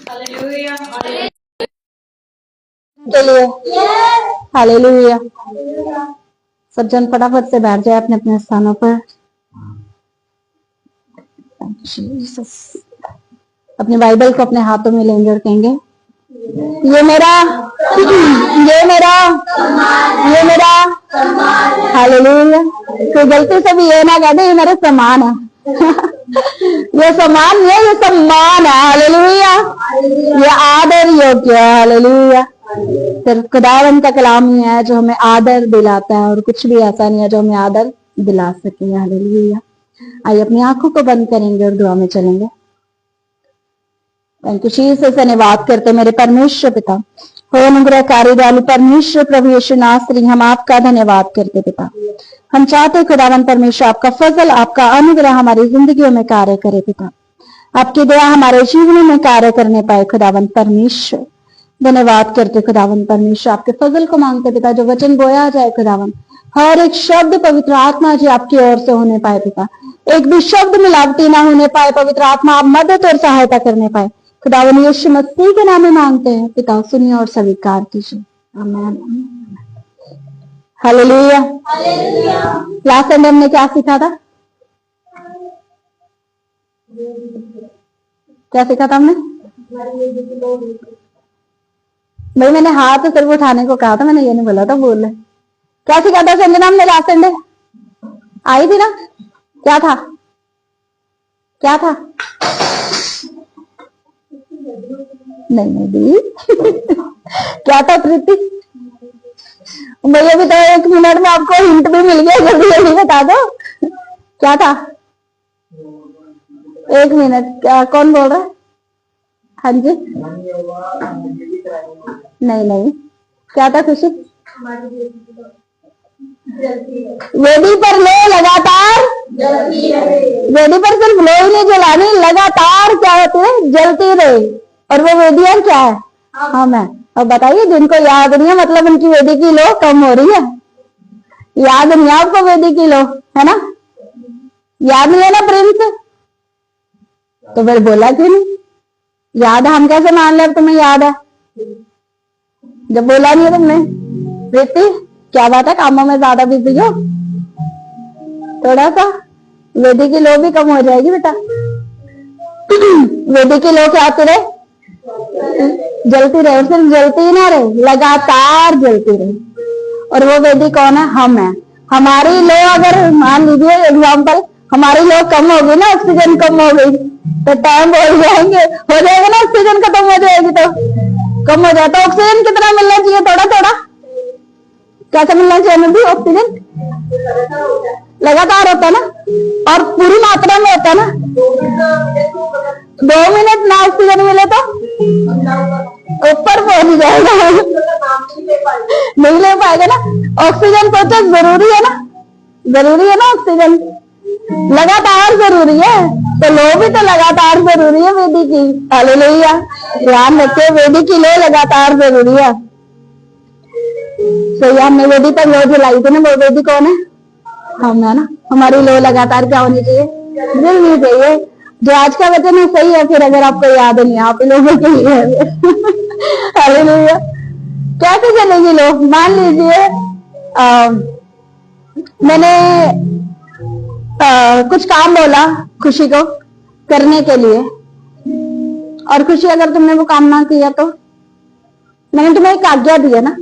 के लिए हालेलुया। सब जन फटाफट से बैठ जाए अपने अपने स्थानों पर। अपने बाइबल को अपने हाथों में लेंगे और कहेंगे ये मेरा हालेलुया। कोई गलती से भी ये ना कह दे ये मेरा सम्मान है ये सम्मान नहीं है, ये सम्मान है। हालेलुया। ये आदर योग्य है। हालेलुया। सिर्फ खुदावंद का कलाम ही है जो हमें आदर दिलाता है और कुछ भी ऐसा नहीं है जो हमें आदर दिला सके। हालेलुया। आइए अपनी आंखों को बंद करेंगे और दुआ में चलेंगे। Thank you Jesus. धन्यवाद करते मेरे परमेश्वर पिता, हो अनुग्रहकारी दयालु परमेश्वर प्रभु यीशु नासरी, हम आपका धन्यवाद करते पिता। हम चाहते खुदावंद परमेश्वर आपका फजल, आपका अनुग्रह हमारी जिंदगियों में कार्य करे पिता। आपकी दया हमारे जीवन में कार्य करने पाए खुदावंद परमेश्वर। धन्यवाद करते खुदावंद परमेश्वर। आपके फजल को मांगते पिता, जो वचन बोया जाए खुदावंद, हर एक शब्द पवित्र आत्मा जी आपकी ओर से होने पाए पिता। एक भी शब्द मिलावटी ना होने पाए। पवित्र आत्मा आप मदद और सहायता करने पाए खुदावंद यीशु मसीह के नाम में मांगते हैं पिता, सुनिए और स्वीकार कीजिए। आमीन। हालेलुया। लास्ट संडे हमने क्या सीखा था? क्या सीखा था हमने? भाई मैंने हाथ सिर्फ उठाने को कहा था, मैंने ये नहीं बोला था बोल रहे। क्या सीखा था संडे हमने? लास्ट संडे आई थी ना? क्या था? क्या था? नहीं दी क्या था प्रीति? भैया भी तो 1 मिनट में आपको हिंट भी मिल गया, जल्दी जल्दी बता दो क्या था। 1 मिनट। क्या कौन बोल रहा है? हाँ जी। नहीं क्या था खुशी? वेदी पर लो लगातार, वेदी पर सिर्फ लो ही नहीं जलानी, लगातार क्या होती है? जलती रहे। और वो वेदियां क्या है? हाँ मैं। अब बताइए जिनको याद नहीं है, मतलब उनकी वेदी की लो कम हो रही है। याद नहीं है आपको वेदी की लो, है ना? याद नहीं है ना प्रिंस? तो फिर बोला क्यों नहीं? याद है, हम कैसे मान ले तुम्हें याद है जब बोला नहीं है तुमने? प्रीति क्या बात है, कामों में ज्यादा बिजी हो? थोड़ा सा वेदी की लो भी कम हो जाएगी बेटा। वेदी की लो क्या आती रहे? जलती रहे। और सिर्फ जलती ही ना रहे, लगातार जलती रहे। और वो वेदी कौन है? हम है। हमारी लो अगर मान लीजिए एग्जाम्पल, हमारी लो कम होगी ना, ऑक्सीजन कम हो गई तो टाइम हो जाएगा ना, ऑक्सीजन खत्म हो जाएगी तो कम हो जाता। ऑक्सीजन कितना मिलना चाहिए? थोड़ा थोड़ा। कैसा मिलना चाहिए हमें भी ऑक्सीजन? लगातार होता ना, और पूरी मात्रा में होता ना। 2 मिनट ना ऑक्सीजन मिले तो ऊपर पहुंच जाएगा, नहीं ले पाएगा ना। ऑक्सीजन तो जरूरी है ना, जरूरी है ना ऑक्सीजन, लगातार जरूरी है। तो लो भी तो लगातार जरूरी है वेदी की। हालेलुया। ध्यान रखिए वेदी की लो लगातार जरूरी है। तो हमने वेदी पर लो जलाई थी ना, वो वेदी कौन है? हम है ना। हमारी लो लगातार क्या होनी चाहिए? जरूरी चाहिए। जो आज का वचन है सही है, फिर अगर आपको याद नहीं, आप लोगों के लिए हालेलुया। कैसे चलेगी लो? मान लीजिए मैंने कुछ काम बोला खुशी को करने के लिए, और खुशी अगर तुमने वो काम ना किया तो मैंने तुम्हें एक आज्ञा दी है ना,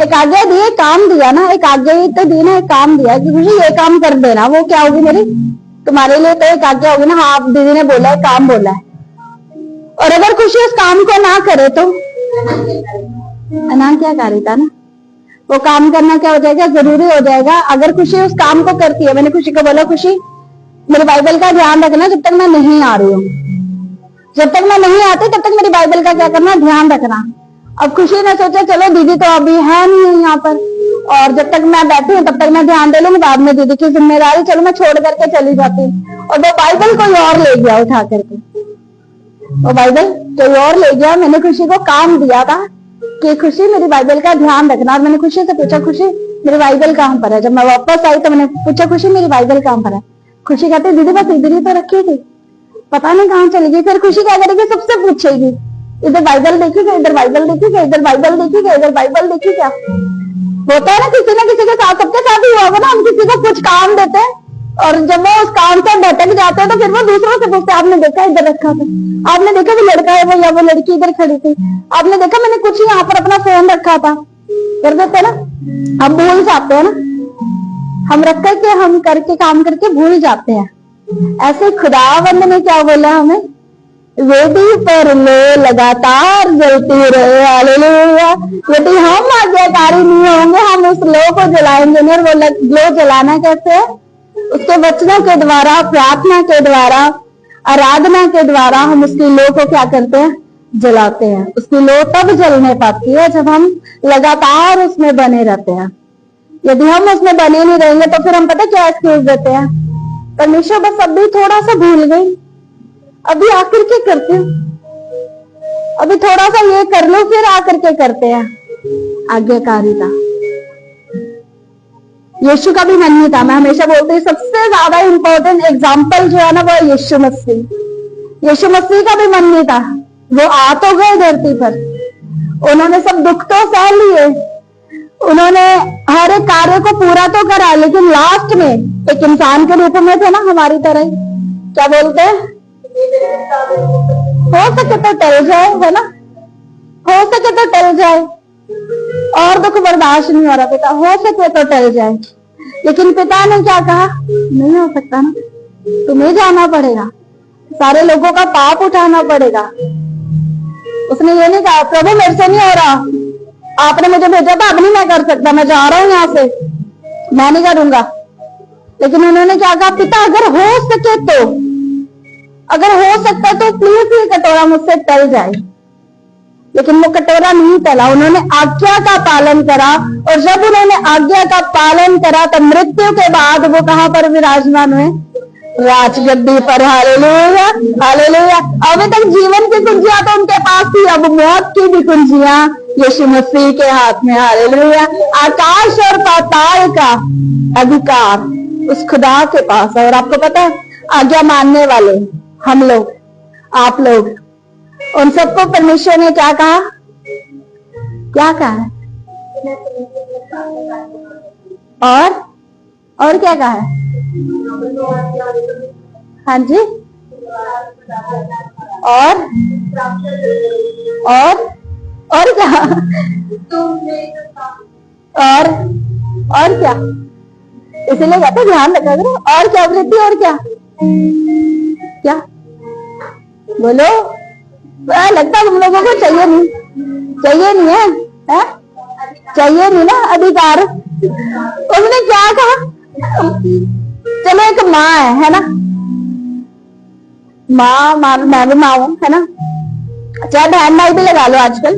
एक आज्ञा दी, काम दिया ना, एक आज्ञा ही तो दी ना, एक काम दिया कि खुशी ये काम कर देना। वो क्या होगी मेरी? तुम्हारे लिए तो एक आज्ञा होगी ना। हाँ आप दीदी ने बोला है, काम बोला है। और अगर खुशी उस काम को ना करे तो अनाज्ञाकारिता ना, वो काम करना क्या हो जाएगा? जरूरी हो जाएगा। अगर खुशी उस काम को करती है, मैंने खुशी को बोला खुशी मेरे बाइबल का ध्यान रखना जब तक मैं नहीं आ रही हूँ, जब तक मैं नहीं आती तब तक मेरी बाइबल का क्या करना? ध्यान रखना। अब खुशी ने सोचा चलो दीदी तो अभी है नहीं यहाँ पर, और जब तक मैं बैठी हूँ तब तक मैं ध्यान दे लूंगी, बाद में दीदी की जिम्मेदारी, चलो मैं छोड़ करके चली जाती हूँ। और वो बाइबल कोई और ले गया उठा करके, वो बाइबल कोई और ले गया। मैंने खुशी को काम दिया था कि खुशी मेरी बाइबल का ध्यान रखना। और मैंने खुशी से पूछा खुशी मेरी बाइबल कहाँ पर है? जब मैं वापस आई तो मैंने पूछा खुशी मेरी बाइबल कहाँ पर है? खुशी कहती दीदी बस इधर ही तो रखी थी। पता नहीं कहाँ चली गई। फिर खुशी क्या करेगी, सबसे पूछेगी इधर बाइबल देखी क्या, इधर बाइबल देखी क्या, इधर बाइबल देखी क्या, इधर बाइबल देखी क्या। होता है ना किसी के साथ, सबके साथ ही हुआ होगा ना। हम किसी को कुछ काम देते हैं और जब वो उस काम से भटक जाते हैं तो फिर वो दूसरों से पूछते, आपने देखा इधर रखा था, आपने देखा वो लड़का है वो या वो लड़की इधर खड़ी थी, आपने देखा मैंने कुछ यहाँ पर अपना फोन रखा था। कर देते ना, हम भूल जाते हैं ना, हम रख करके हम करके काम करके भूल जाते हैं। ऐसे खुदावंद ने क्या बोला हमें, वेदी पर लो लगातार जलती रहे। हालेलुया। यदि हम आज्ञाकारी नहीं होंगे, हम उस लो को जलाएंगे नहीं। और वो लो जलाना कैसे है, उसके वचनों के द्वारा, प्रार्थना के द्वारा, आराधना के द्वारा हम उसकी लो को क्या करते हैं, जलाते हैं। उसकी लो तब जलने पाती है जब हम लगातार उसमें बने रहते हैं। यदि हम उसमें बने नहीं रहेंगे तो फिर हम पता क्या एक्सक्यूज देते हैं, परमेश्वर बस अभी थोड़ा सा भूल गई, अभी आकर के करती हूँ, अभी थोड़ा सा ये कर लो, फिर आकर के करते हैं। आज्ञाकारिता यीशु का भी मन नहीं था। मैं हमेशा बोलती हूँ सबसे ज्यादा इंपॉर्टेंट एग्जाम्पल जो है ना वो यीशु मसीह। यीशु मसीह का भी मन नहीं था, वो आ तो गए धरती पर, उन्होंने सब दुख तो सह लिए, उन्होंने हर एक कार्य को पूरा तो करा, लेकिन लास्ट में एक इंसान के रूप में थे ना, हमारी तरह ही। क्या बोलते हैं, हो सके तो टल जाए, है ना, हो सके तो टल जाए, और दुख बर्दाश्त नहीं हो रहा पिता, हो सके तो टल जाए। लेकिन पिता ने क्या कहा, नहीं हो सकता ना, तुम्हें जाना पड़ेगा, सारे लोगों का पाप उठाना पड़ेगा। उसने ये नहीं कहा प्रभु मेरे से नहीं हो रहा, आपने मुझे भेजा था, अब नहीं मैं कर सकता, मैं जा रहा हूं यहाँ से, मैं नहीं करूंगा। लेकिन उन्होंने क्या कहा, पिता अगर हो सके तो, अगर हो सकता तो प्लीज ये कटोरा मुझसे टल जाए। लेकिन वो कटोरा नहीं टला, उन्होंने आज्ञा का पालन करा। और जब उन्होंने आज्ञा का पालन करा तो मृत्यु के बाद वो कहां पर विराजमान हुए, राजगद्दी पर। Hallelujah, hallelujah. अभी तक जीवन की कुंजियां तो उनके पास थी, अब मौत की भी कुंजियां यीशु मसीह के हाथ में। हालेलुया। आकाश और पाताल का अधिकार उस खुदा के पास है। और आपको पता है, आज्ञा मानने वाले हम लोग, आप लोग, उन सबको परमेश्वर ने क्या कहा, क्या कहा है, और क्या कहा है, हाँ जी, और क्या, और क्या, इसलिए कहते ध्यान रखा करो। और क्या वृद्धि, और क्या, क्या बोलो, लगता है तुम लोगों को चाहिए नहीं है, चाहिए नहीं ना अधिकार। उसने क्या कहा, चलो एक माँ है ना, माँ मैं भी माँ हूं, है ना, चाहे बहन भाई भी लगा लो आजकल।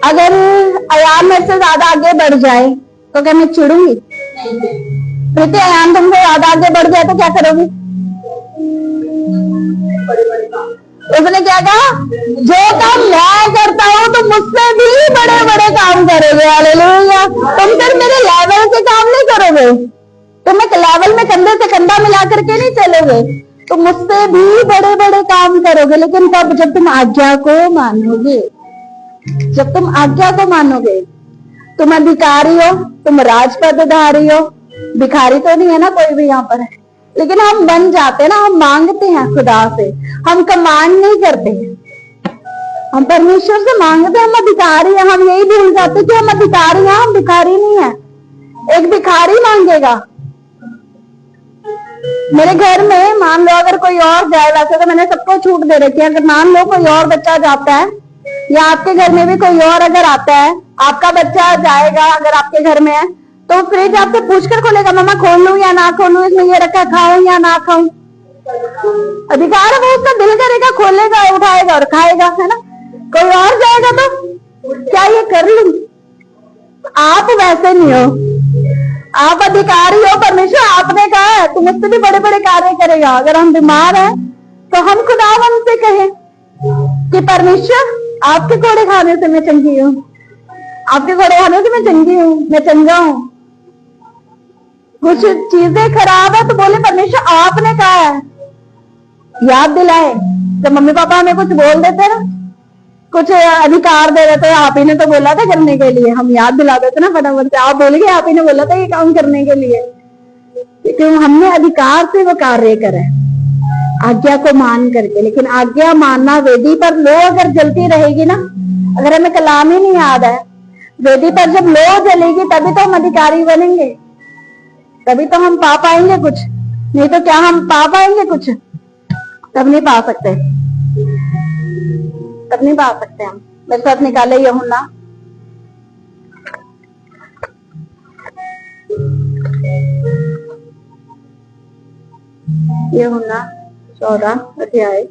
अगर अयान मेरे से ज्यादा आगे बढ़ जाए तो क्या मैं चिड़ूंगी? प्रीति, अयान तुमसे ज्यादा आगे बढ़ जाए तो क्या करोगी? उसने क्या कहा, जो काम मैं करता हूँ तुम मुझसे भी बड़े बड़े काम करोगे। हालेलुया। तुम सिर्फ मेरे लेवल के काम नहीं करोगे, तुम एक लेवल में कंधे से कंधा मिला करके नहीं चलोगे, तुम मुझसे भी बड़े बड़े काम करोगे। लेकिन कब? जब तुम आज्ञा को मानोगे, जब तुम आज्ञा को मानोगे। तुम अधिकारी हो, तुम राजपदधारी हो, भिखारी तो नहीं है ना कोई भी यहाँ पर है। लेकिन हम बन जाते हैं ना, हम मांगते हैं खुदा से, हम कमांड नहीं करते हैं, हम परमेश्वर से मांगते हैं। हम अधिकारी हैं, हम यही भूल जाते हैं कि हम अधिकारी हैं, हम भिखारी नहीं है। एक भिखारी मांगेगा। मेरे घर में मान लो अगर कोई और जाए, वैसे तो मैंने सबको छूट दे रखी है, अगर मान लो कोई और बच्चा जाता है या आपके घर में भी कोई और अगर आता है, आपका बच्चा जाएगा अगर आपके घर में है, तो फ्रिज आपसे पूछकर खोलेगा, मम्मा खोल लूं या ना खोलूं, इसमें ये रखा, खाऊं या ना खाऊं? अधिकार है, वो उसका दिल करेगा, खोलेगा, उठाएगा और खाएगा, है ना। कोई और जाएगा तो क्या ये कर लूं? आप वैसे नहीं हो, आप अधिकारी हो। परमेश्वर आपने कहा है तुम मुझसे भी बड़े बड़े कार्य करेगा। अगर हम बीमार हैं तो हम खुदावन से कहें कि परमेश्वर आपके कोड़े खाने से मैं चंगी हूँ, आपके कोड़े खाने से मैं चंगी हूँ, मैं चंगा हूँ। कुछ चीजें खराब है तो बोले परमेश्वर आपने कहा है, याद दिलाए। जब मम्मी पापा हमें कुछ बोल देते ना, कुछ अधिकार दे देते, आप ही ने तो बोला था करने के लिए, हम याद दिला देते ना फटाफट से, आप बोल गए आप ही ने बोला था ये काम करने के लिए, क्योंकि हमने अधिकार से वो कार्य करे आज्ञा को मान करके। लेकिन आज्ञा मानना, वेदी पर लो अगर जलती रहेगी ना, अगर हमें कलाम ही नहीं याद है, वेदी पर जब लो जलेगी तभी तो हम अधिकारी बनेंगे, तभी तो हम पा पाएंगे कुछ, नहीं तो क्या हम पा पाएंगे कुछ? तब नहीं पा सकते, तब नहीं पा सकते हम। मेरे साथ निकाले यूहन्ना यूहन्ना 14 अध्याय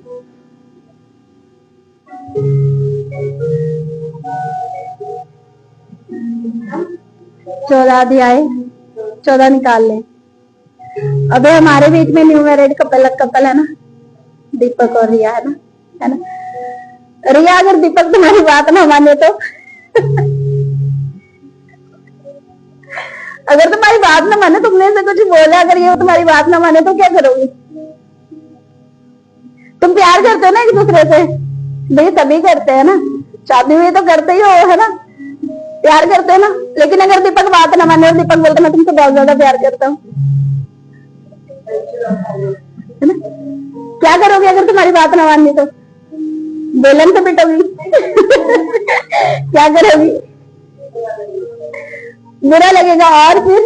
14 निकाल लें। अबे हमारे बीच में न्यू मैरिड कपल है ना, दीपक और रिया है ना। रिया अगर दीपक तुम्हारी बात ना माने तो अगर तुम्हारी बात ना माने, तुमने से कुछ बोला, अगर ये तुम्हारी बात ना माने तो क्या करोगी? तुम प्यार करते हो ना एक दूसरे से, भाई सभी करते हैं ना, शादी हुई तो करते ही हो, है ना, प्यार करते हो ना। लेकिन अगर दीपक बात ना माने और दीपक बोलते मैं तुमसे बहुत ज्यादा प्यार करता हूँ, है ना, क्या करोगे अगर तुम्हारी बात ना माननी? तो बेलन से पिटोगी क्या करोगी? बुरा लगेगा। और फिर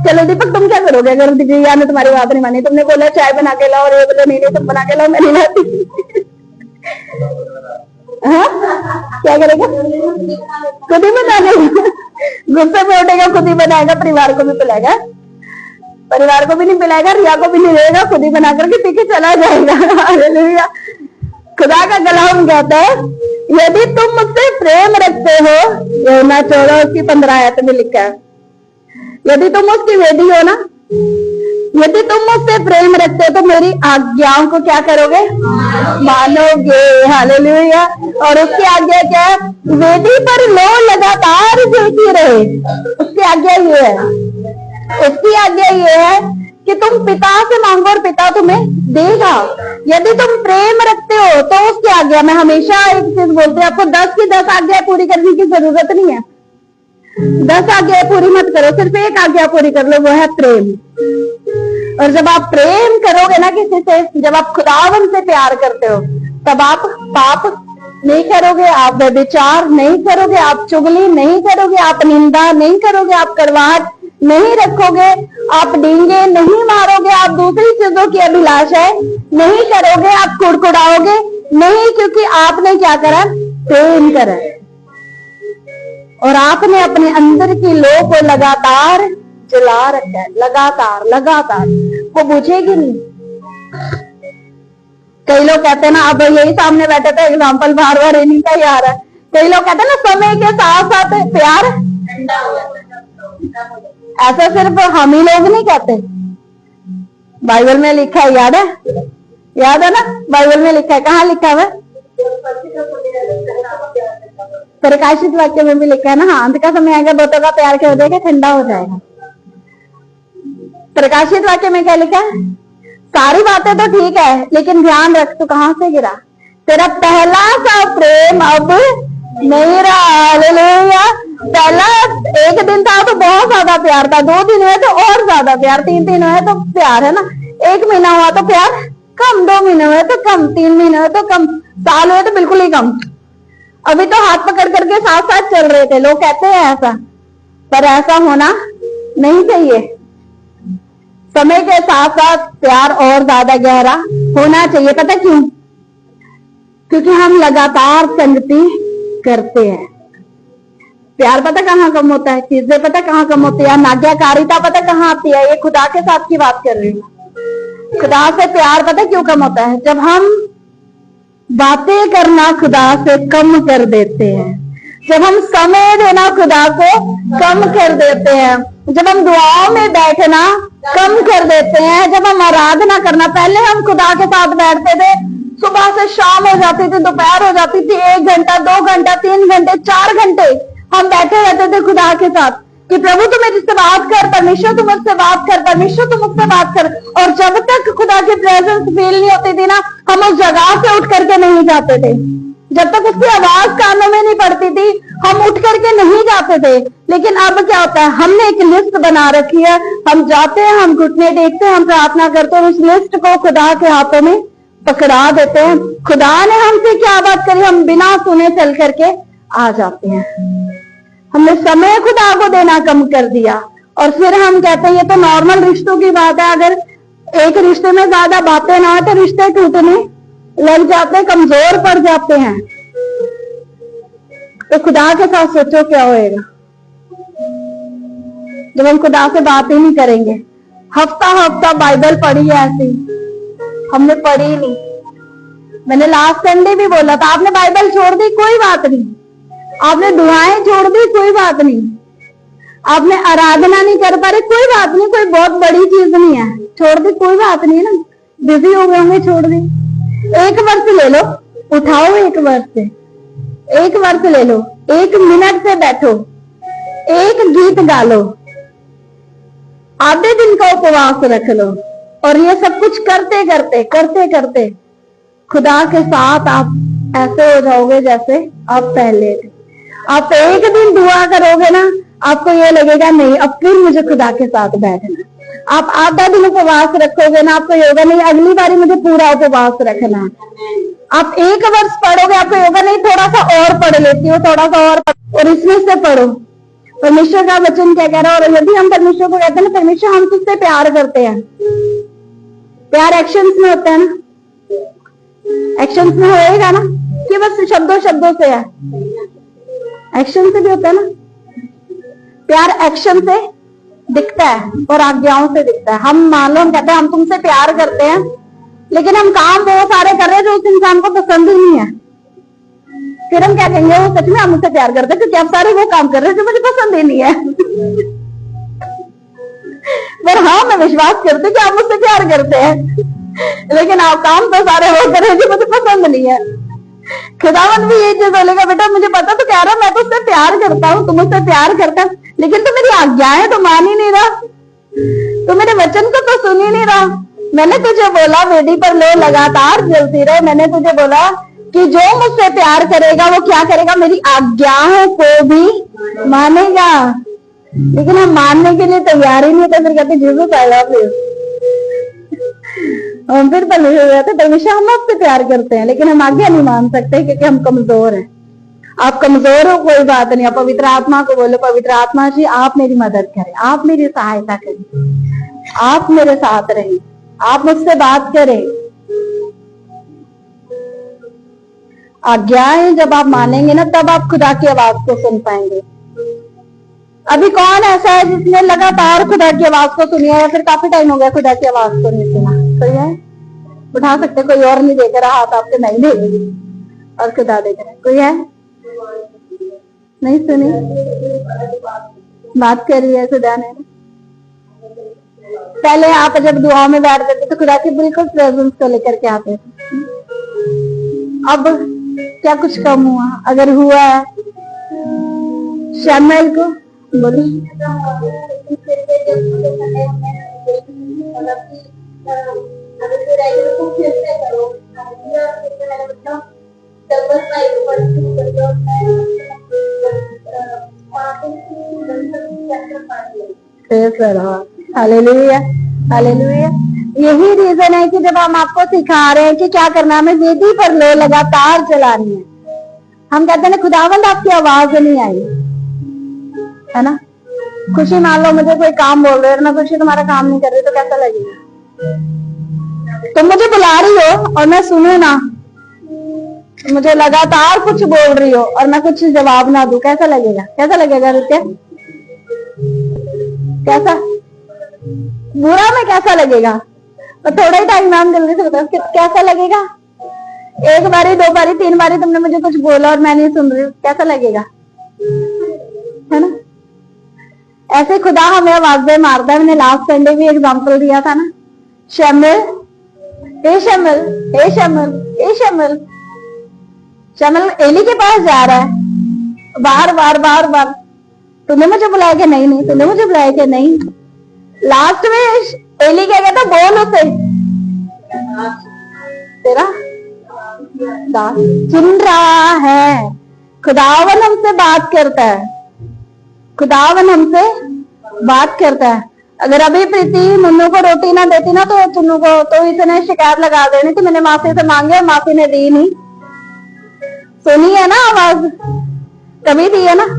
चलो दीपक तुम क्या करोगे अगर रिया ने तुम्हारी बात नहीं मानी? तुमने बोला चाय बना के लाओ और ये बोले नहीं तुम बना के लाओ, मैं नहीं लाती हाँ क्या करेगा? खुद ही बना लेगा, गुस्से में उठेगा, खुद ही बनाएगा, परिवार को भी पिलाएगा, परिवार को भी नहीं पिलाएगा, रिया को भी नहीं देगा, खुद ही बना करके पी के चला जाएगा। हालेलुया। खुदा का कलाम कहता है यदि तुम मुझसे प्रेम रखते हो, यूहन्ना 14 उसकी 15 आयत में लिखा है, यदि तुम उसकी वेदी हो ना, यदि तुम मुझसे प्रेम रखते हो तो मेरी आज्ञाओं को क्या करोगे? मानोगे। हालेलुया। और उसकी आज्ञा क्या है? वेदी पर लो लगातार जलती रहे। उसकी आज्ञा ये है, उसकी आज्ञा ये है कि तुम पिता से मांगो और पिता तुम्हें देगा। यदि तुम प्रेम रखते हो तो उसकी आज्ञा, मैं हमेशा एक चीज बोलते हैं, आपको 10 की 10 आज्ञा पूरी करने की जरूरत नहीं है। 10 आज्ञा पूरी मत करो, सिर्फ एक आज्ञा पूरी कर लो, वो है प्रेम। और जब आप प्रेम करोगे ना किसी से, जब आप खुदावन से प्यार करते हो, तब आप पाप नहीं करोगे, आप व्यभिचार नहीं करोगे, आप चुगली नहीं करोगे, आप निंदा नहीं करोगे, आप करवाहट नहीं रखोगे, आप डींगे नहीं मारोगे, आप दूसरी चीजों की अभिलाषा नहीं करोगे, आप कुड़कुड़ाओगे नहीं, क्योंकि आपने क्या करा? प्रेम करा। और आपने अपने अंदर की लो को लगातार जला रखा है, लगातार लगातार, वो बुझेगी नहीं। कई लोग कहते हैं ना, अब यही सामने बैठे थे एग्जाम्पल बार बार इन्हीं का ही आ रहा है, कई लोग कहते हैं ना समय के साथ साथ प्यार, ऐसा सिर्फ हम ही लोग नहीं कहते, बाइबल में लिखा है, याद है? याद है ना, बाइबल में लिखा है, कहाँ लिखा है? प्रकाशित वाक्य में भी लिखा है ना, अंत का समय आएगा, दोतों का प्यार क्या हो जाएगा? ठंडा हो जाएगा। प्रकाशित वाक्य में क्या लिखा है? सारी बातें तो ठीक है, लेकिन ध्यान रख तू कहां से गिरा, तेरा पहला सा प्रेम अब नहीं रहा। हालेलुया। पहला एक दिन था तो बहुत ज्यादा प्यार था, 2 दिन हुए तो और ज्यादा प्यार, 3 दिन हुए तो प्यार, है ना, 1 महीना हुआ तो प्यार कम, 2 महीने हुए तो कम, 3 महीने हुए तो कम, साल हुए तो बिल्कुल ही कम। अभी तो हाथ पकड़ करके साथ साथ चल रहे थे, लोग कहते हैं ऐसा, पर ऐसा होना नहीं चाहिए। समय के साथ साथ प्यार और ज्यादा गहरा होना चाहिए। पता क्यों? क्योंकि हम लगातार संगति करते हैं। प्यार पता कहाँ कम होता है? चीजें पता कहाँ कम होती है? नाज्ञाकारिता पता कहाँ आती है? ये खुदा के साथ की बात कर रही हूँ। खुदा से प्यार पता क्यों कम होता है? जब हम बातें करना खुदा से कम कर देते हैं, जब हम समय देना खुदा को कम कर देते हैं, जब हम दुआओं में बैठना कम कर देते हैं, जब हम आराधना करना, पहले हम खुदा के साथ बैठते थे, सुबह से शाम हो जाती थी, दोपहर हो जाती थी, 1 घंटा 2 घंटा 3 घंटे 4 घंटे हम बैठे रहते थे खुदा के साथ। कि प्रभु तू मेरे से बात कर, परमेश्वर तू मुझसे बात कर, परमेश्वर तू मुझसे बात कर। और जब तक खुदा की प्रेजेंस फील नहीं होती थी ना, हम उस जगह से उठ करके नहीं जाते थे। जब तक उसकी आवाज कानों में नहीं पड़ती थी, हम उठ करके नहीं जाते थे। लेकिन अब क्या होता है, हमने एक लिस्ट बना रखी है, हम जाते हैं, हम घुटने टेकते हैं, हम प्रार्थना करते हैं, उस लिस्ट को खुदा के हाथों में पकड़ा देते हैं। खुदा ने हमसे क्या बात करी, हम बिना सुने चल करके आ जाते हैं। हमने समय खुदा को देना कम कर दिया और फिर हम कहते हैं ये तो नॉर्मल रिश्तों की बात है। अगर एक रिश्ते में ज्यादा बातें ना हो तो रिश्ते टूटने लग जाते हैं, कमजोर पड़ जाते हैं। तो खुदा के साथ सोचो क्या होएगा जब हम खुदा से बात ही नहीं करेंगे। हफ्ता हफ्ता बाइबल पढ़ी है, ऐसी हमने पढ़ी नहीं। मैंने लास्ट संडे भी बोला था, आपने बाइबल छोड़ दी कोई बात नहीं, आपने दुआएं छोड़ दी कोई बात नहीं, आपने आराधना नहीं कर पा रहे कोई बात नहीं, कोई बहुत बड़ी चीज नहीं है, छोड़ दी कोई बात नहीं ना, बिजी हो गए होंगे, छोड़ दी। एक वर्ष ले लो, उठाओ एक वर्ष से, एक वर्ष ले लो, 1 मिनट से बैठो, एक गीत गा लो, आधे दिन का उपवास रख लो, और ये सब कुछ करते करते करते करते खुदा के साथ आप ऐसे हो जाओगे जैसे आप पहले थे। आप एक दिन दुआ करोगे ना, आपको ये लगेगा नहीं अब फिर मुझे खुदा के साथ बैठना। आप आधा दिन उपवास रखोगे ना, आपको ये होगा नहीं अगली बारी मुझे पूरा उपवास रखना। आप 1 वर्ष पढ़ोगे, आपको ये होगा नहीं थोड़ा सा और पढ़ लेती हो, थोड़ा सा और इसमें से पढ़ो। परमेश्वर का वचन क्या कह रहा है, और यदि हम परमेश्वर को कहते हैं ना परमेश्वर हम तुझसे प्यार करते हैं, प्यार एक्शंस में होता है ना, एक्शंस में होएगा ना कि बस शब्दों शब्दों से है, एक्शन से भी होता है ना। प्यार एक्शन से दिखता है और आज्ञाओं से दिखता है। हम मान लो हम कहते हैं हम तुमसे प्यार करते हैं, लेकिन हम काम वो सारे कर रहे हैं जो उस इंसान को पसंद ही नहीं है, फिर हम क्या कहेंगे वो सच में हम मुझसे प्यार करते हैं, क्योंकि आप सारे वो काम कर रहे हैं जो मुझे पसंद ही नहीं है। पर हाँ मैं विश्वास करती हूँ कि आप मुझसे प्यार करते हैं, लेकिन आप काम तो सारे वो कर रहे हैं जो मुझे पसंद नहीं है। खुदावन भी ये चीज बोलेगा, बेटा मुझे पता तो कह रहा मैं तो उससे प्यार करता हूँ, तुम उससे प्यार करता, लेकिन तो मेरी आज्ञाएं तो मान ही नहीं रहा, तो मेरे वचन को तो सुन ही नहीं रहा। मैंने तुझे बोला वेदी पर लो लगातार जलती रहे, मैंने तुझे बोला कि जो मुझसे प्यार करेगा वो क्या करेगा, मेरी आज्ञाओं को भी मानेगा। लेकिन हम मानने के लिए तैयार ही नहीं थे, फिर कहते जीसस आई लव यू। और फिर परमेश्वर हम आपसे प्यार करते हैं, लेकिन हम आज्ञा नहीं मान सकते क्योंकि हम कमजोर हैं। आप कमजोर हो कोई बात नहीं, आप पवित्र आत्मा को बोलो पवित्र आत्मा जी आप मेरी मदद करें, आप मेरी सहायता करें, आप मेरे साथ रहें, आप मुझसे बात करें। आज्ञाएं जब आप मानेंगे ना तब आप खुदा की आवाज को सुन पाएंगे। अभी कौन ऐसा है जिसने लगातार खुदा की आवाज को सुनी है, या फिर काफी टाइम हो गया खुदा की आवाज को नहीं सुना? कोई है? उठा सकते, कोई और नहीं देख रहा हाथ, आपके नहीं देगी और खुदा देख रहा है। कोई है? नहीं सुनी? बात कर रही है खुदा ने। पहले आप जब दुआ में बैठते थे तो खुदा की बिल्कुल प्रेजेंस को लेकर के आते थे, अब क्या कुछ कम हुआ? अगर हुआ है शमूएल को बोलो हालेलुया हालेलुया। यही रीजन है कि जब हम आपको सिखा रहे हैं कि क्या करना, हमें वेदी पर लो लगातार चलानी है। हम कहते हैं खुदावंद आपकी आवाज नहीं आई है ना। खुशी मान लो मुझे कोई काम बोल रहे हो ना, खुशी तुम्हारा काम नहीं कर रही तो कैसा लगेगा? तुम मुझे बुला रही हो और मैं सुनू ना, मुझे लगातार कुछ बोल रही हो और मैं कुछ जवाब ना दूं, कैसा लगेगा? कैसा लगेगा रुत्या? कैसा बुरा में कैसा लगेगा? और थोड़ा ही टाइम नाम जल्दी से बताओ कैसा लगेगा? एक बारी, दो बारी, तीन बारी तुमने मुझे कुछ बोला और मैं नहीं सुन रही, कैसा लगेगा? है ना। ऐसे खुदा हमें आवाजें मारता है। मैंने लास्ट संडे भी एग्जांपल दिया था ना, शमूएल हे शमूएल हे शमूएल हे शमूएल। शमूएल एली के पास जा रहा है बार बार बार बार, तूने मुझे बुलाया कि नहीं? नहीं तूने मुझे बुलाया कि नहीं? लास्ट में एली क्या कहता, बोल उसे, तेरा दास सुन रहा है। खुदावन हमसे बात करता है, खुदावन हमसे बात करता है। अगर अभी प्रीति मुन्नू को रोटी ना देती ना तो चुन्नू को तो इसने शिकायत लगा देनी कि मैंने माफी से मांगी और माफी ने दी नहीं। सुनी है ना आवाज, कभी दी है ना?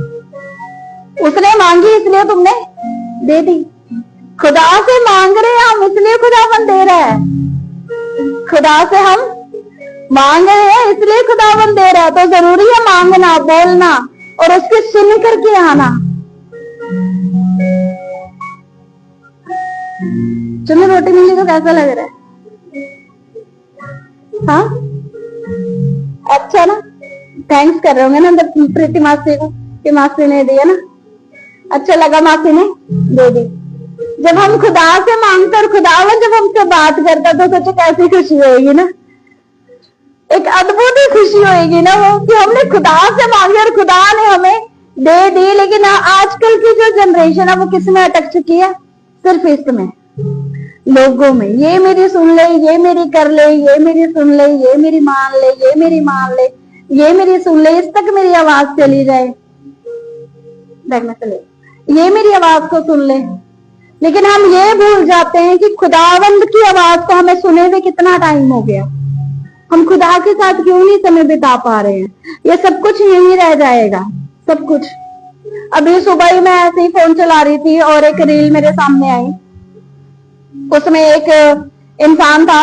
उसने मांगी इसलिए तुमने दे दी। खुदा से मांग रहे हैं हम इसलिए खुदावन दे रहा है। खुदा से हम मांग रहे हैं इसलिए खुदावन दे रहा है। तो जरूरी है मांगना, बोलना और उसके सुन करके आना। चलो रोटी मिली तो कैसा लग रहा है? हाँ अच्छा ना, थैंक्स कर रहे होंगे ना प्रीति मासी को कि मासी ने दिया ना, अच्छा लगा मासी ने दे दी। जब हम खुदा से मांगते और खुदावन जब हमसे बात करता तो सोचो कैसी खुशी होगी ना, एक अद्भुत ही खुशी होगी ना वो कि हमने खुदा से मांगे और खुदा ने हमें दे दी। लेकिन आजकल की जो जनरेशन है वो किसमें अटक चुकी है? सिर्फ इसमें, लोगों में। ये मेरी सुन ले, ये मेरी कर ले, ये मेरी सुन ले, ये मेरी मान ले, ये मेरी मान ले, ये मेरी सुन ले, इस तक मेरी आवाज चली जाए, देखना चले, ये मेरी आवाज को सुन ले। लेकिन हम ये भूल जाते हैं कि खुदावंद की आवाज को हमें सुने हुए कितना टाइम हो गया। हम खुदा के साथ क्यों नहीं समय बिता पा रहे हैं? ये सब कुछ यहीं रह जाएगा, सब कुछ। अभी सुबह ही मैं ऐसे ही फोन चला रही थी और एक रील मेरे सामने आई। उसमें एक इंसान था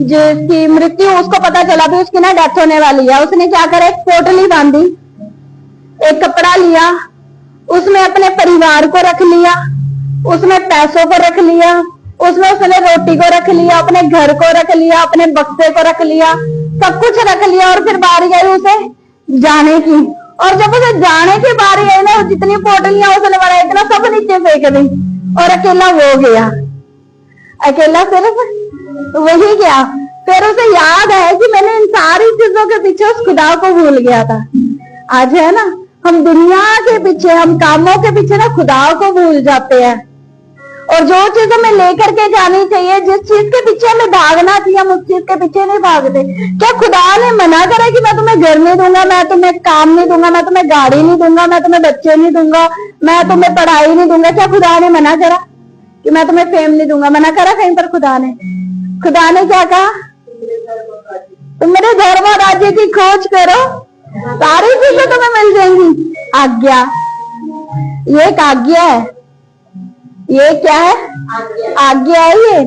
जिसकी मृत्यु, उसको पता चला भी उसकी ना डेथ होने वाली है। उसने क्या करा, एक पोटली बांधी, एक कपड़ा लिया, उसमें अपने परिवार को रख लिया, उसमें पैसों को रख लिया, उसमें उसने रोटी को रख लिया, अपने घर को रख लिया, अपने बक्से को रख लिया, सब कुछ रख लिया। और फिर बारी आई उसे जाने की। और जब उसे जाने की बारी आई ना, जितनी पोटलियां उसने बनाई इतना सब नीचे फेंक दी और अकेला वो गया, अकेला सिर्फ वही गया। फिर उसे याद है कि मैंने इन सारी चीजों के पीछे उस खुदा को भूल गया था। आज है ना, हम दुनिया के पीछे, हम कामों के पीछे ना खुदा को भूल जाते हैं। और जो चीज हमें लेकर के जानी चाहिए, जिस चीज के पीछे हमें भागना चाहिए, हम उस चीज के पीछे नहीं भागते। क्या खुदा ने मना करा कि मैं तुम्हें घर नहीं दूंगा, मैं तुम्हें काम नहीं दूंगा, मैं तुम्हें गाड़ी नहीं दूंगा, मैं तुम्हें बच्चे नहीं दूंगा, मैं तुम्हें पढ़ाई नहीं दूंगा? क्या खुदा ने मना करा कि मैं तुम्हें फेम नहीं दूंगा? मना करा कहीं पर खुदा ने? खुदा ने क्या कहा? तुम मेरे धर्म और राज्य की खोज करो, सारी चीजें तुम्हें मिल जाएंगी। आज्ञा, ये एक आज्ञा है। ये क्या है? आज्ञा है ये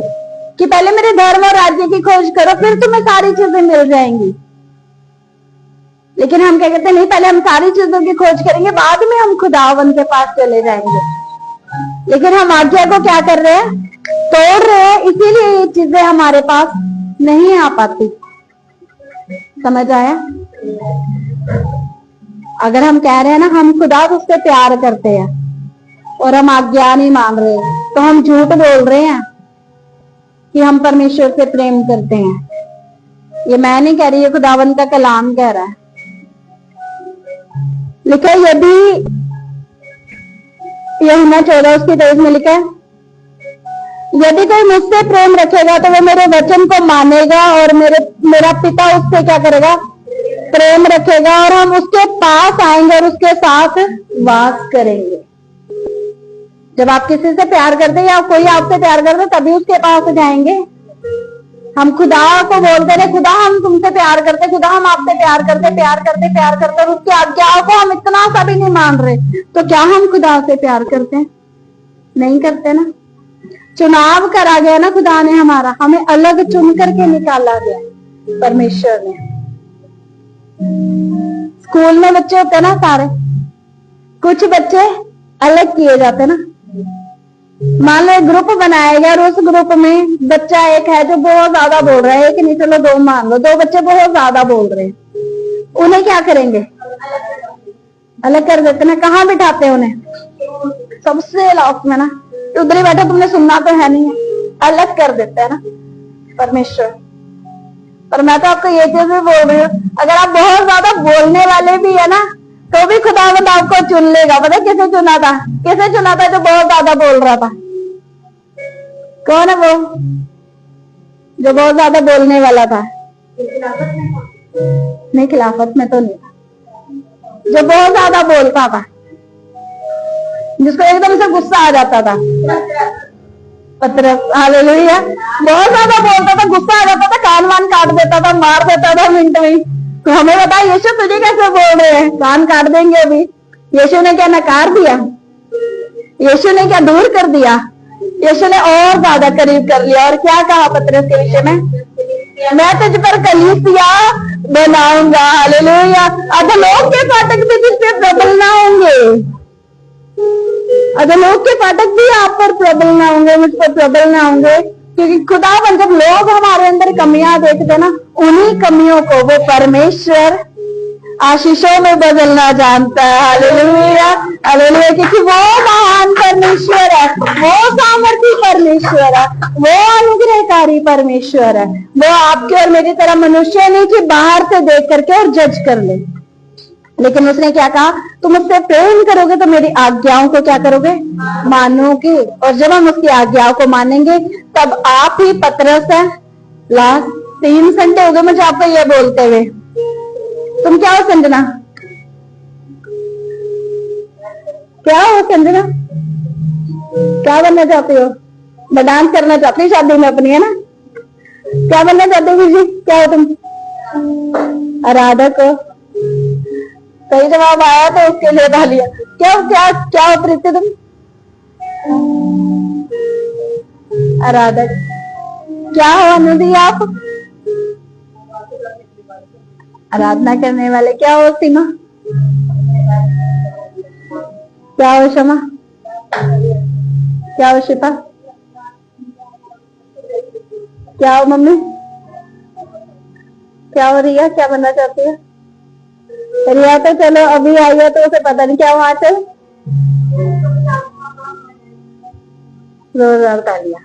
कि पहले मेरे धर्म और राज्य की खोज करो, फिर तुम्हें सारी चीजें मिल जाएंगी। लेकिन हम क्या कहते हैं, नहीं पहले हम सारी चीजों की खोज करेंगे, बाद में हम खुदावन के पास चले जाएंगे। लेकिन हम आज्ञा को क्या कर रहे हैं? तोड़ रहे हैं, इसीलिए ये चीजें हमारे पास नहीं आ पाती। समझ आया? अगर हम कह रहे हैं ना हम खुदा उससे प्यार करते हैं और हम आज्ञा नहीं मान रहे, तो हम झूठ बोल रहे हैं कि हम परमेश्वर से प्रेम करते हैं। ये मैं नहीं कह रही, ये खुदावन का कलाम कह रहा है। लिखा है, यदि यूहन्ना 14:23 में लिखा है, यदि कोई मुझसे प्रेम रखेगा तो वो मेरे वचन को मानेगा और मेरा पिता उससे क्या करेगा? प्रेम रखेगा और हम उसके पास आएंगे और उसके साथ वास करेंगे। जब आप किसी से प्यार करते हैं या कोई आपसे प्यार करते तभी उसके पास जाएंगे। हम खुदा को बोलते रहे, खुदा हम तुमसे प्यार करते, खुदा हम आपसे प्यार करते, प्यार करते, प्यार करते, और उसकी आज्ञाओं को हम इतना सा भी नहीं मान रहे, तो क्या हम खुदा से प्यार करते हैं? नहीं करते ना। चुनाव करा गया ना खुदा ने हमारा, हमें अलग चुन करके निकाला गया परमेश्वर ने। स्कूल में बच्चे होते हैं ना सारे, कुछ बच्चे अलग किए जाते हैं ना। मान लो ग्रुप बनाया गया और उस ग्रुप में बच्चा एक है जो बहुत ज्यादा बोल रहा है, एक नहीं चलो दो मान लो, दो बच्चे बहुत ज्यादा बोल रहे हैं, उन्हें क्या करेंगे? अलग कर देते ना। कहाँ बिठाते हैं उन्हें? सबसे लास्ट में ना, उधर ही बैठा, तुमने सुनना तो है नहीं, अलग कर देते है ना परमेश्वर। पर मैं तो आपको ये चीज भी बोल रही हूँ, अगर आप बहुत ज्यादा बोलने वाले भी है ना, तो भी खुदावंद आपको चुन लेगा। पता किसे चुना था? किसे चुना था? जो बहुत ज्यादा बोल रहा था। कौन है वो जो बहुत ज्यादा बोलने वाला था? नहीं, खिलाफत में तो नहीं था। जो बहुत ज्यादा बोलता था, जिसको एकदम से गुस्सा आ जाता था। पतरस, हालेलुया। बहुत ज्यादा बोलता था, गुस्सा आ जाता था, कान वान काट देता था, मार देता था मिनट में। तो हमें बता, यीशु तुझे कैसे बोल रहे हैं? कान काट देंगे अभी। यीशु ने क्या नकार दिया? यीशु ने क्या दूर कर दिया? यीशु ने और ज्यादा करीब कर लिया। और क्या कहा पतरस के विषय में? मैं तुझ पर कलीसिया बनाऊंगा। हालेलुया। अधोलोक के फाटक भी तुझ पे प्रबल ना होंगे। अधोलोक के फाटक भी आप पर प्रबल ना होंगे, मुझ पर प्रबल ना होंगे। क्योंकि खुदावन जब लोग हमारे अंदर कमियां देखते ना, उन्हीं कमियों को वो परमेश्वर आशीषों में बदलना जानता है। Hallelujah, hallelujah. क्योंकि वो महान परमेश्वर है, वो सामर्थी परमेश्वर है, वो अनुग्रहकारी परमेश्वर है। वो आपके और मेरी तरह मनुष्य नहीं कि बाहर से देख करके और जज कर ले। लेकिन उसने क्या कहा? तुम उससे प्रेम करोगे तो मेरी आज्ञाओं को क्या करोगे? मानोगे। और जब हम उसकी आज्ञाओं को मानेंगे तब आप ही पतरस है। लास्ट 3 संडे हो गए मुझे आपको ये बोलते हुए। तुम क्या हो संजना? क्या हो संजना? क्या बनना चाहती हो? मैं डांस करना चाहती हूँ शादी में अपनी, है ना? क्या बनना चाहते हो जी? क्या हो तुम? आराधक हो? सही जवाब आया तो उसके लिए डालिया। क्या क्या क्या हो प्रीति तुम? आराधक। क्या हो अनुदी आप? आराधना करने वाले। क्या हो सीमा? क्या हो शमा? क्या हो शिपा? क्या हो मम्मी? क्या हो रिया? क्या बनना चाहती है रिया? तो चलो अभी आई है तो उसे पता नहीं क्या हुआ। चल जोरदार तालियां।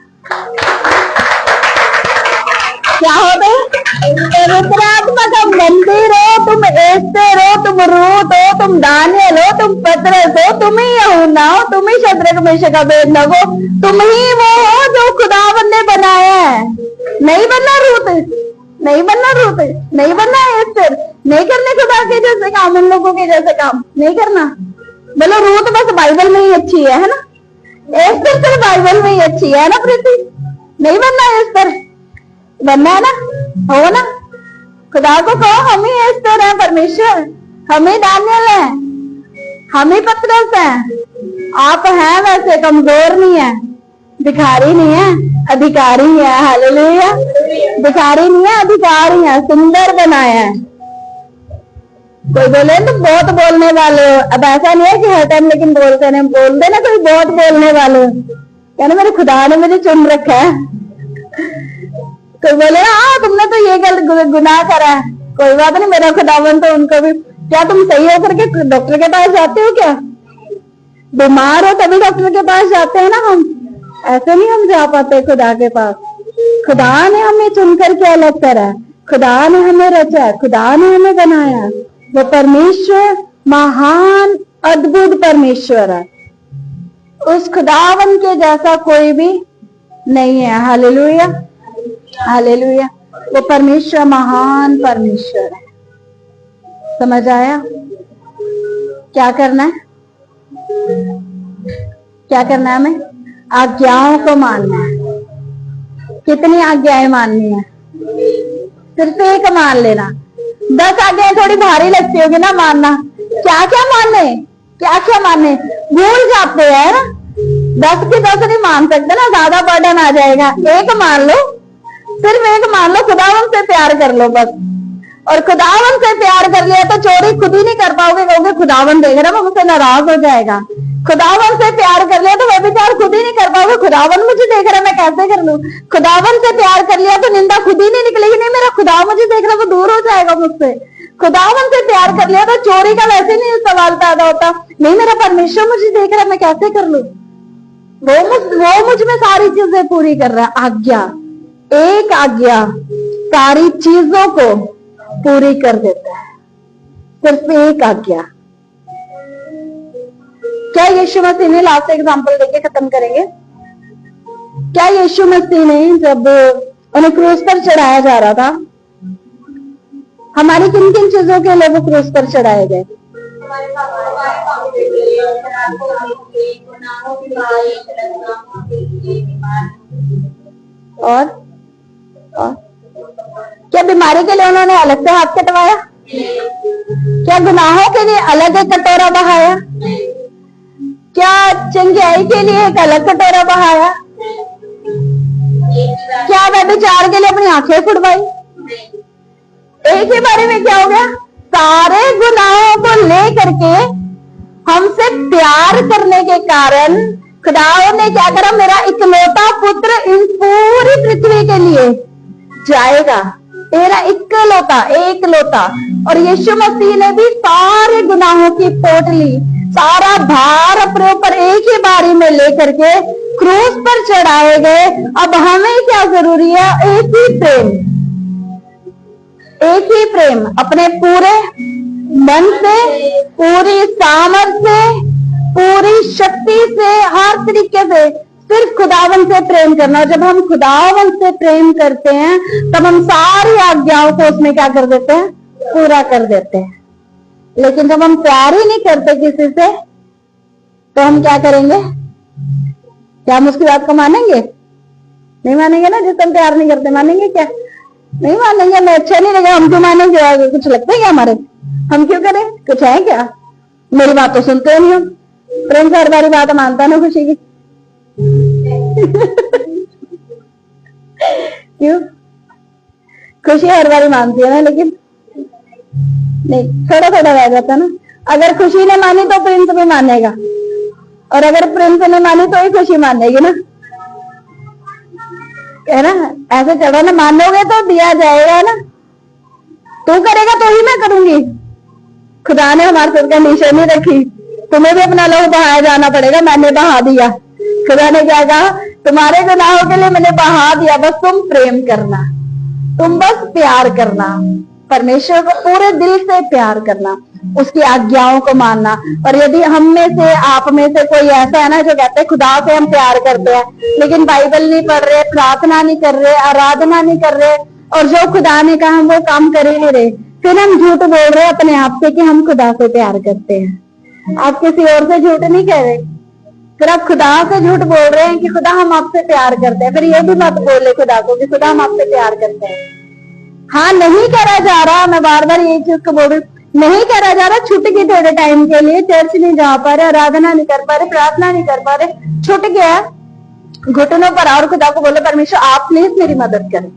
क्या हो गए? पवित्रात्मा का मंदिर हो तुम, एस्तेर हो तुम, रूत हो तुम, दानियल हो तुम, पतरस हो तुम, ही यूहन्ना हो तुम, ही शद्रक मेशक अबेदनगो हो तुम, ही वो हो जो खुदावन ने बनाया है। नहीं बनना रूत, नहीं बनना रूत, नहीं बनना एस्तेर, नहीं करने खुदा के जैसे काम, उन लोगों के जैसे काम नहीं करना। बोलो रूत बस बाइबल में ही अच्छी है ना? एस्तेर सिर्फ बाइबल में ही अच्छी है ना प्रीति? नहीं बनना एस्तेर, बनना है ना? हो ना? खुदा को कहो हम ही एस्तेर हैं परमेश्वर, हम ही दानियल हैं, हम ही पतरस हैं। आप हैं वैसे, कमजोर नहीं है, भिखारी नहीं है, अधिकारी है। हालेलुया। भिखारी नहीं है, अधिकारी है, सुंदर बनाया है। कोई बोले तुम बहुत बोलने वाले हो। अब ऐसा नहीं है कि हर टाइम लेकिन बोलते नहीं, बोलते ना कोई बहुत बोलने वाले हो, कहना मेरे खुदा ने मुझे चुन रखा है। तो बोले हाँ तुमने तो ये गलत गुनाह करा है, कोई बात नहीं, मेरा खुदावन तो उनको भी। क्या तुम सही होकर के डॉक्टर के पास जाते हो? क्या बीमार हो तभी डॉक्टर के पास जाते हैं ना हम? ऐसे नहीं हम जा पाते खुदा के पास। खुदा ने हमें चुन करके अलग करा है, खुदा ने हमें रचा है, खुदा ने हमें बनाया। वो परमेश्वर महान अद्भुत परमेश्वर है। उस खुदावन के जैसा कोई भी नहीं है। Hallelujah, hallelujah. वो परमेश्वर महान परमेश्वर है। समझ आया? क्या करना है? क्या करना है हमें? आज्ञाओं को मानना है। कितनी आज्ञाएं माननी है? सिर्फ एक मान लेना। 10 आज्ञाएं थोड़ी भारी लगती होगी ना मानना। क्या क्या माने, क्या क्या माने, भूल जाते हैं ना। 10 की 10 नहीं मान सकते ना, ज्यादा बर्डन आ जाएगा। एक मान लो, सिर्फ एक मान लो, खुदावन से प्यार कर लो बस। और खुदावन से प्यार कर लिया तो चोरी खुद ही नहीं कर पाओगे, कहोगे खुदावन देख रहा है, वो मुझसे नाराज हो जाएगा। खुदावन से प्यार कर लिया तो व्यभिचार खुद ही नहीं कर पाओगे, खुदावन मुझे देख रहा है मैं कैसे कर लूं। खुदावन से प्यार कर लिया तो निंदा खुद ही नहीं निकलेगी, नहीं मेरा खुदा मुझे देख रहा है, वो दूर हो जाएगा मुझसे। खुदावन से प्यार कर लिया तो चोरी का वैसे नहीं सवाल पैदा होता, नहीं मेरा परमेश्वर मुझे देख रहा है मैं कैसे कर लूं। वो मुझ में सारी चीजें पूरी कर रहा है। आज्ञा, एक आज्ञा सारी चीजों को पूरी कर देता है। सिर्फ एक आज्ञा, क्या यीशु मसीह ने, लास्ट एग्जांपल देके खत्म करेंगे, क्या यीशु मसीह ने जब उन्हें क्रूस पर चढ़ाया जा रहा था, हमारी किन किन चीजों के लिए वो क्रूस पर चढ़ाए गए? और क्या बीमारी के लिए उन्होंने अलग से हाथ कटवाया? क्या गुनाहों के लिए अलग एक कटोरा बहाया? क्या चंगाई के लिए एक अलग कटोरा बहाया? क्या व्यभिचार के लिए अपनी आंखें फुड़वाई? एक ही बारे में क्या हो गया? सारे गुनाहों को लेकर के हमसे प्यार करने के कारण खुदावंद ने क्या करा? मेरा इकलौता पुत्र इस पूरी पृथ्वी के लिए जाएगा, तेरा इकलौता, एकलौता। और यीशु मसीह ने भी सारे गुनाहों की पोटली, सारा भार अपने ऊपर एक ही बारी में लेकर के क्रूस पर चढ़ाए गए। अब हमें क्या जरूरी है? एक ही प्रेम, एक ही प्रेम, अपने पूरे मन से, पूरी सामर्थ्य से, पूरी शक्ति से, हर तरीके से सिर्फ खुदावन से प्रेम करना। जब हम खुदावन से प्रेम करते हैं तब हम सारी आज्ञाओं को उसमें क्या कर देते हैं? पूरा कर देते हैं। लेकिन जब हम प्यार ही नहीं करते किसी से तो हम क्या करेंगे? क्या हम उसकी बात को मानेंगे? नहीं मानेंगे ना। जिस हम प्यार नहीं करते मानेंगे क्या? नहीं मानेंगे। हमें अच्छा नहीं लगेगा, हम क्यों मानेंगे? कुछ लगता है क्या हमारे? हम क्यों करें? कुछ है क्या? मेरी बात तो सुनते नहीं हम। प्रेम से हर बारी बात मानता ना खुशी की। क्यों? खुशी हर बारी मानती है ना, लेकिन नहीं, थोड़ा थोड़ा रह जाता ना। अगर खुशी ने मानी तो प्रिंस भी मानेगा, और अगर प्रिंस ने मानी तो ही खुशी मानेगी ना, है ना? ऐसे चलो ना, मानोगे तो दिया जाएगा ना। तू करेगा तो ही मैं करूंगी। खुदा ने हमारे साथ कंडीशन नहीं रखी, तुम्हें भी अपना लहू बहाया जाना पड़ेगा। मैंने बहा दिया। खुदा ने क्या कहा? तुम्हारे गुनाहों के लिए मैंने बहा दिया, बस तुम प्रेम करना, तुम बस प्यार करना, परमेश्वर को पूरे दिल से प्यार करना, उसकी आज्ञाओं को मानना। और यदि हम में से, आप में से कोई ऐसा है ना जो कहते हैं खुदा से हम प्यार करते हैं लेकिन बाइबल नहीं पढ़ रहे, प्रार्थना नहीं कर रहे, आराधना नहीं कर रहे, और जो खुदा ने कहा हम वो काम कर ही नहीं रहे, फिर हम झूठ बोल रहे हैं अपने आप से कि हम खुदा से प्यार करते हैं। आप किसी और से झूठ नहीं कह रहे, फिर आप खुदा से झूठ बोल रहे हैं कि खुदा हम आपसे प्यार करते हैं। फिर ये भी मत बोले खुदा को कि खुदा हम आपसे प्यार करते हैं। हाँ, नहीं करा जा रहा, मैं बार बार ये चीज को बोल रही हूँ, नहीं करा जा रहा, छूट गई थोड़े टाइम के लिए, चर्च नहीं जा पा रहे, आराधना नहीं कर पा रहे, प्रार्थना नहीं कर पा रहे, छूट गया, घुटनों पर और खुदा को बोलो परमेश्वर आप प्लीज मेरी मदद करें,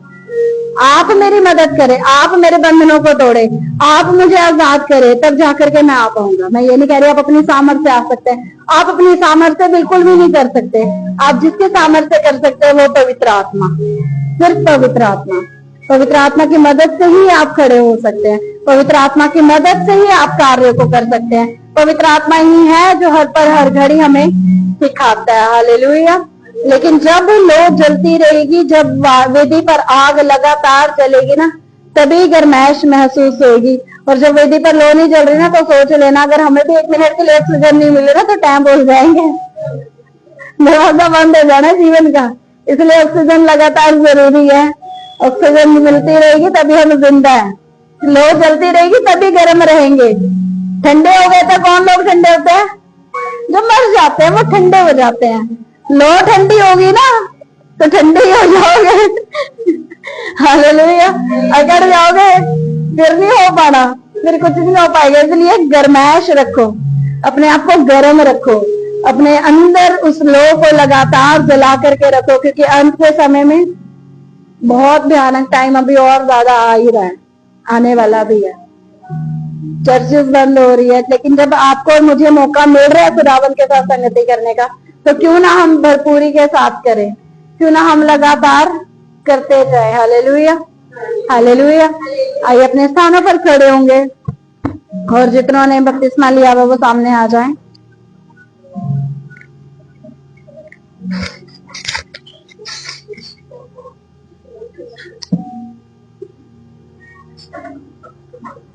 आप मेरी मदद करें, आप मेरे बंधनों को तोड़े, आप मुझे आजाद करें, तब जाकर के मैं आ पाऊंगा। मैं ये नहीं कह रही आप अपनी सामर्थ्य आ सकते हैं, आप अपनी सामर्थ्य बिल्कुल भी नहीं कर सकते। आप जिसके सामर्थ्य कर सकते हैं वो पवित्र आत्मा, सिर्फ पवित्र आत्मा। पवित्र आत्मा की मदद से ही आप खड़े हो सकते हैं, पवित्र आत्मा की मदद से ही आप कार्य को कर सकते हैं। पवित्र आत्मा ही है जो हर पर हर घड़ी हमें सिखाता है। हालेलुया। लेकिन जब लो जलती रहेगी, जब वेदी पर आग लगातार चलेगी ना, तभी गर्माइश महसूस होगी। और जब वेदी पर लो नहीं जल रही ना, तो सोच लेना अगर हमें भी 1 मिनट के लिए ऑक्सीजन नहीं मिले ना तो टाइम बोल जाएंगे, दरवाजा बंद हो जाना जीवन का। इसलिए ऑक्सीजन लगातार जरूरी है। ऑक्सीजन मिलती रहेगी तभी हम जिंदा है, लो जलती रहेगी तभी गर्म रहेंगे। ठंडे हो गए तो कौन लोग ठंडे होते हैं? जो मर जाते हैं वो ठंडे हो जाते हैं। लो ठंडी होगी ना तो ठंडे ही हो जाओगे। हालेलुया। अगर जाओगे फिर नहीं हो पाना, फिर कुछ नहीं हो पाएगा। इसलिए गर्माइश रखो, अपने आप को गर्म रखो, अपने अंदर उस लो को लगातार जला करके रखो, क्योंकि अंत के समय में बहुत भयानक टाइम अभी और ज्यादा आ ही रहा है, आने वाला भी है। चर्चेस बंद हो रही है, लेकिन जब आपको और मुझे मौका मिल रहा है खुदावन के साथ संगति करने का, तो क्यों ना हम भरपूरी के साथ करें, क्यों ना हम लगातार करते जाए। Hallelujah, hallelujah. आइए अपने स्थानों पर खड़े होंगे और जितनों ने बपतिस्मा लिया वो सामने आ जाएं।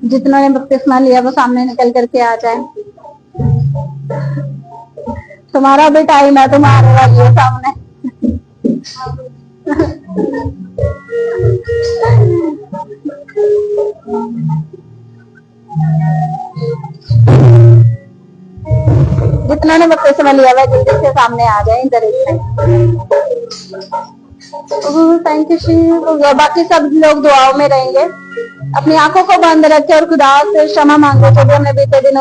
जितनों ने बपतिस्मा लिया वो सामने निकल करके आ जाए। तुम्हारा भी टाइम है, तुम आने वाली हो सामने। जितना ने वक्त समय लिया हुआ जल्दी से सामने आ जाए इधर। Thank you Shiv. बाकी सब लोग दुआओं में रहेंगे, अपनी आंखों को बंद रखे और खुदा से क्षमा मांगो जो भी हमने बीते दिनों